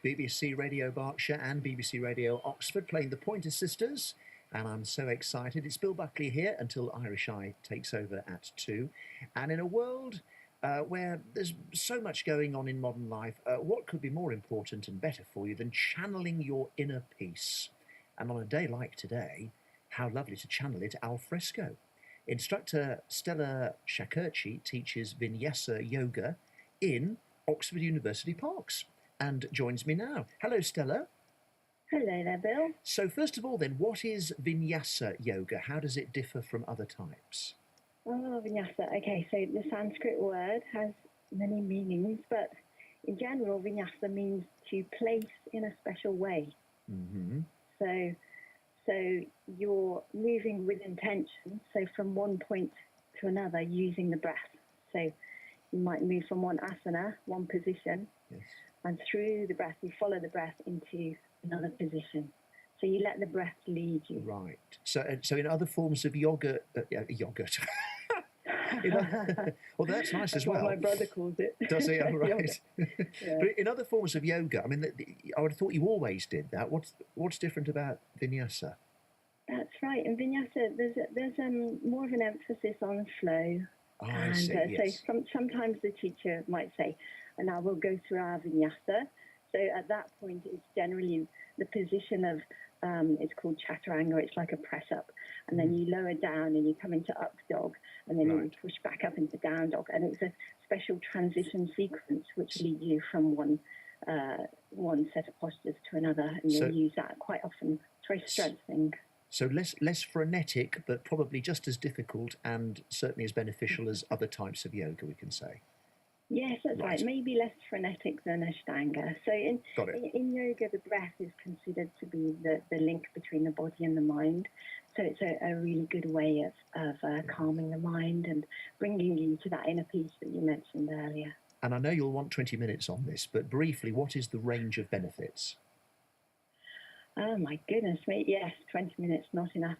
BBC Radio Berkshire and BBC Radio Oxford playing the Pointer Sisters, and I'm so excited. It's Bill Buckley here until Irish Eye takes over at 2. And in a world where there's so much going on in modern life, what could be more important and better for you than channeling your inner peace? And on a day like today, how lovely to channel it al fresco. Instructor Stella Shakurchi teaches Vinyasa Yoga in Oxford University Parks and joins me now. Hello, Stella. Hello there, Bill. So first of all then, what is Vinyasa Yoga? How does it differ from other types? Oh, Vinyasa. Okay, so the Sanskrit word has many meanings, but in general, Vinyasa means to place in a special way. Mm-hmm. So you're moving with intention, so from one point to another using the breath. So you might move from one asana, one position, Yes. and through the breath, you follow the breath into another position. So you let the breath lead you. Right. So in other forms of yoga, yogurt. Well, that's nice as well. What my brother calls it. Does he? Oh, right. Yeah. But in other forms of yoga, I mean, I would have thought you always did that. What's different about Vinyasa? That's right. In Vinyasa, there's more of an emphasis on flow. Oh, I see, yes. So sometimes the teacher might say, and now we'll go through our Vinyasa. So at that point, it's generally the position of, it's called Chaturanga, it's like a press up. And then you lower down and you come into up dog, and then you push back up into down dog. And it's a special transition sequence which leads you from one set of postures to another. And you'll use that quite often. It's very strengthening. So less frenetic, but probably just as difficult and certainly as beneficial as other types of yoga, we can say. Yes, that's right. Maybe less frenetic than Ashtanga. So in yoga, the breath is considered to be the link between the body and the mind. So it's a really good way of calming the mind and bringing you to that inner peace that you mentioned earlier. And I know you'll want 20 minutes on this, but briefly, what is the range of benefits? Oh, my goodness me. Yes, 20 minutes, not enough.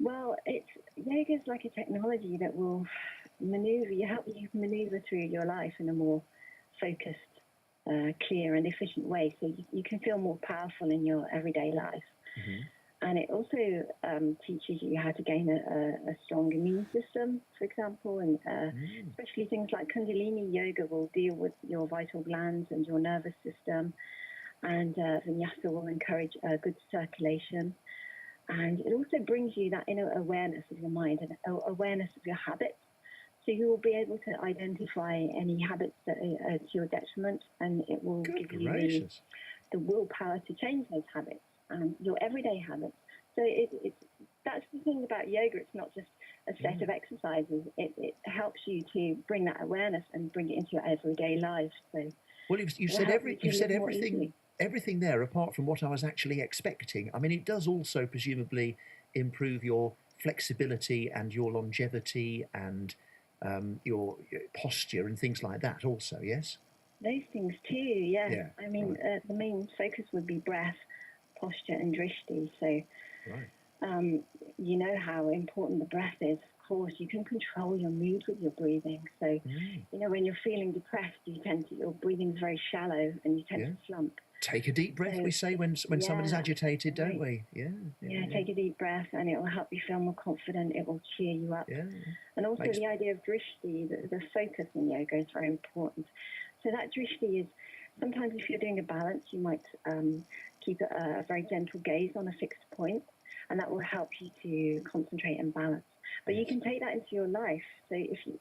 Well, yoga is like a technology that will help you maneuver through your life in a more focused, clear and efficient way, so you can feel more powerful in your everyday life. Mm-hmm. And it also teaches you how to gain a strong immune system, for example, and especially things like Kundalini yoga will deal with your vital glands and your nervous system, and Vinyasa will encourage good circulation. And it also brings you that inner awareness of your mind and awareness of your habits. So you will be able to identify any habits that are to your detriment, and it will give you the willpower to change those habits and your everyday habits. So that's the thing about yoga. It's not just a set of exercises. It helps you to bring that awareness and bring it into your everyday life. So you've said everything. Everything there, apart from what I was actually expecting. I mean, it does also presumably improve your flexibility and your longevity and your posture and things like that also, yes? Those things too, yeah. I mean, the main focus would be breath, posture and drishti. So you know how important the breath is. Of course, you can control your mood with your breathing. So, you know, when you're feeling depressed, your breathing is very shallow and you tend to slump. Take a deep breath, we say, when someone is agitated, don't we? Yeah, take a deep breath and it will help you feel more confident. It will cheer you up. Yeah. And also the idea of drishti, the focus in yoga is very important. So that drishti is, sometimes if you're doing a balance, you might keep a very gentle gaze on a fixed point, and that will help you to concentrate and balance. But you can take that into your life. So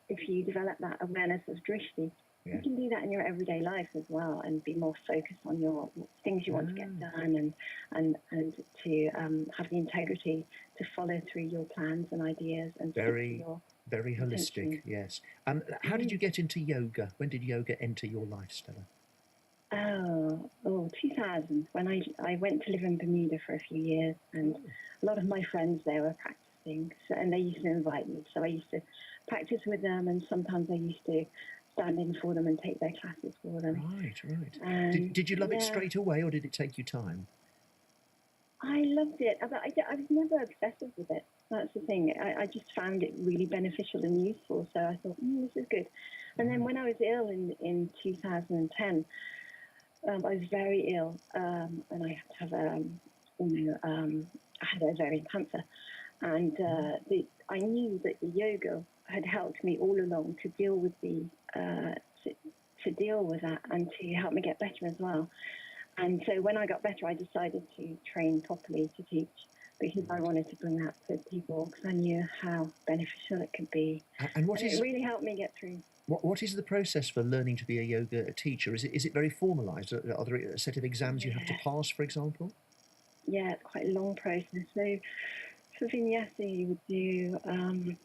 if you develop that awareness of drishti, you can do that in your everyday life as well, and be more focused on your things you want to get done, and to have the integrity to follow through your plans and ideas and very holistic. Yes. How did you get into yoga? When did yoga enter your life, Stella? 2000, when I went to live in Bermuda for a few years, and a lot of my friends there were practicing, and they used to invite me, so I used to practice with them, and sometimes I used to stand in for them and take their classes for them. Right. Did you love it straight away, or did it take you time? I loved it, but I was never obsessive with it. That's the thing. I just found it really beneficial and useful, so I thought, this is good. And then when I was ill in 2010, I was very ill, and I had to have I had ovarian cancer, and I knew that the yoga had helped me all along to deal with to deal with that and to help me get better as well. And so when I got better, I decided to train properly to teach because I wanted to bring that to people because I knew how beneficial it could be. And it really helped me get through. What is the process for learning to be a yoga teacher? Is it very formalised? Are there a set of exams you have to pass, for example? Yeah, it's quite a long process. So for Vinyasa, you would do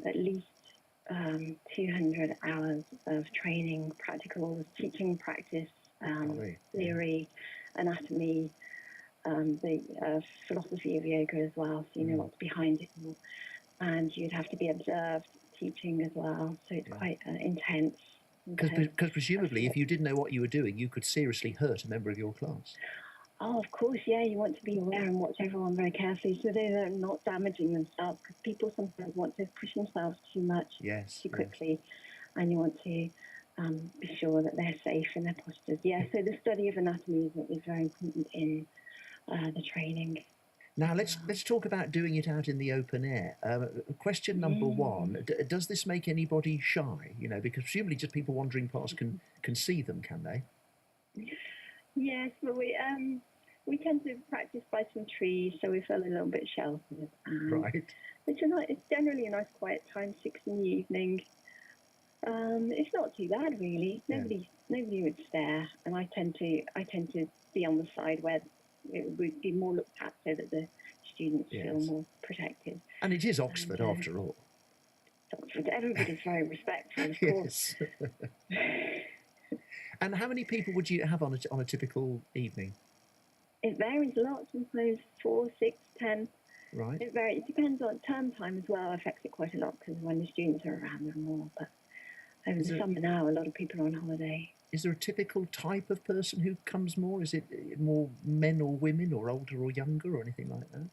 at least 200 hours of training, practicals, teaching practice, theory, anatomy, the philosophy of yoga as well, so you know what's behind it all. And you'd have to be observed teaching as well, so it's quite intense. Because presumably, if you didn't know what you were doing, you could seriously hurt a member of your class. Oh, of course, yeah. You want to be aware and watch everyone very carefully so they're not damaging themselves, because people sometimes want to push themselves too much, too quickly, and you want to be sure that they're safe in their postures. Yeah, so the study of anatomy is very important in the training. Now let's talk about doing it out in the open air. Question number one: does this make anybody shy? You know, because presumably just people wandering past can see them, can they? Yes, but we tend to practice by some trees, so we feel a little bit sheltered. Right. It's generally a nice quiet time, 6 in the evening. It's not too bad, really. Nobody would stare, and I tend to be on the side where it would be more looked at, so that the students feel more protected. And it is Oxford, after all. Oxford. Everybody's very respectful, of course. And how many people would you have on a typical evening? It varies a lot. Sometimes 4, 6, 10. Right. It varies. It depends on term time as well. Affects it quite a lot because when the students are around, there are more. But over the summer now, a lot of people are on holiday. Is there a typical type of person who comes more? Is it more men or women, or older or younger, or anything like that?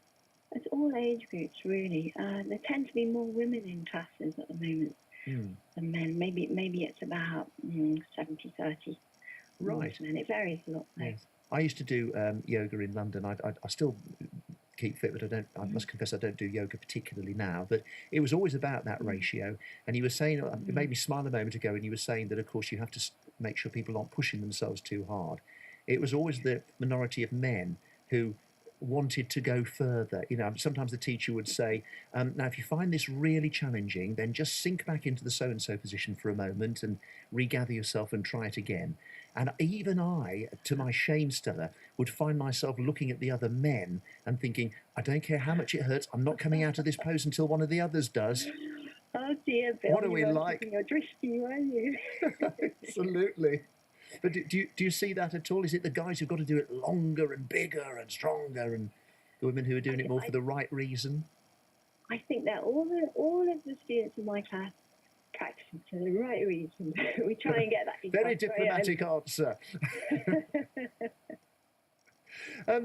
It's all age groups, really. There tend to be more women in classes at the moment than men. Maybe it's about 70-30. Right. Men. It varies a lot, though. Yes. I used to do yoga in London. I still keep fit, but I must confess I don't do yoga particularly now. But it was always about that ratio. And you were saying, it made me smile a moment ago, and you were saying that, of course, you have to make sure people aren't pushing themselves too hard. It was always the minority of men who wanted to go further. You know, sometimes the teacher would say, now, if you find this really challenging, then just sink back into the so-and-so position for a moment and regather yourself and try it again. And even I, to my shame, Stella, would find myself looking at the other men and thinking, I don't care how much it hurts, I'm not coming out of this pose until one of the others does. Oh dear, Bill, what are we like? You're drifty, were you? Absolutely. But do you see that at all? Is it the guys who've got to do it longer and bigger and stronger, and the women who are doing it more for the right reason? I think that all of the students in my class practicing for the right reason. We try and get that. Very diplomatic answer.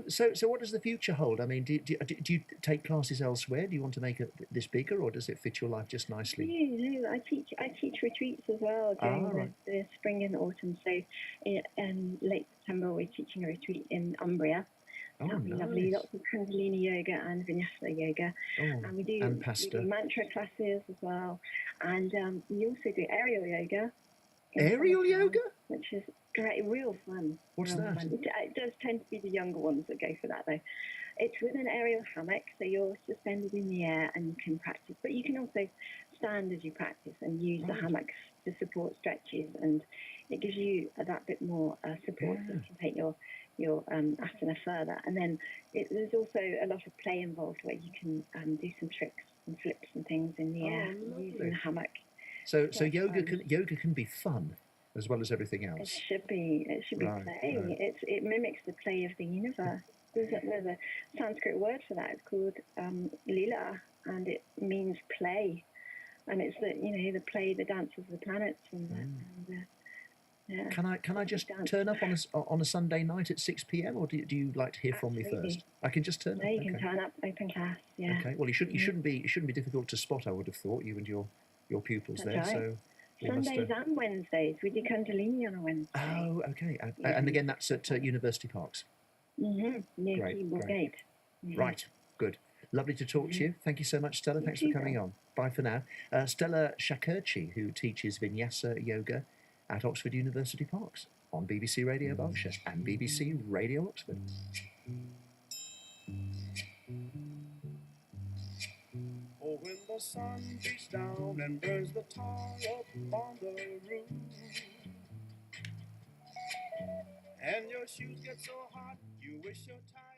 So what does the future hold? I mean, do you take classes elsewhere? Do you want to make this bigger, or does it fit your life just nicely? No, I teach retreats as well during the spring and autumn. So in late September, we're teaching a retreat in Umbria. That'll be lovely. Lots of Kundalini yoga and Vinyasa yoga. And we do mantra classes as well. And we also do aerial yoga. Aerial yoga? Which is great, real fun. What's that? It does tend to be the younger ones that go for that, though. It's with an aerial hammock, so you're suspended in the air and you can practice. But you can also stand as you practice and use the hammock to support stretches, and it gives you that bit more support so you can take your asana further. And then there's also a lot of play involved where you can do some tricks and flips and things in the air using the hammock. So yoga can be fun as well as everything else. It should be play. Right. It mimics the play of the universe. There's a Sanskrit word for that. It's called lila, and it means play. And it's the play, the dance of the planets, Can I just turn up on a Sunday night at 6 p.m. or do you like to hear from me first? I can just turn up. You can turn up, open class. Yeah. Okay. Well, it shouldn't be difficult to spot. I would have thought, you and your pupils. That's there. Right. We must, Sundays and Wednesdays. We do Kundalini on a Wednesday. Oh, okay. Yeah. And again, that's at University Parks. Near Keble Gate. Yeah. Right, good. Lovely to talk to you. Thank you so much, Stella. Thanks for coming on. Bye for now. Stella Shakerchi, who teaches Vinyasa Yoga at Oxford University Parks on BBC Radio Berkshire and BBC Radio Oxford. Oh, when the sun beats down and burns the tar up on the roof, and your shoes get so hot, you wish your tie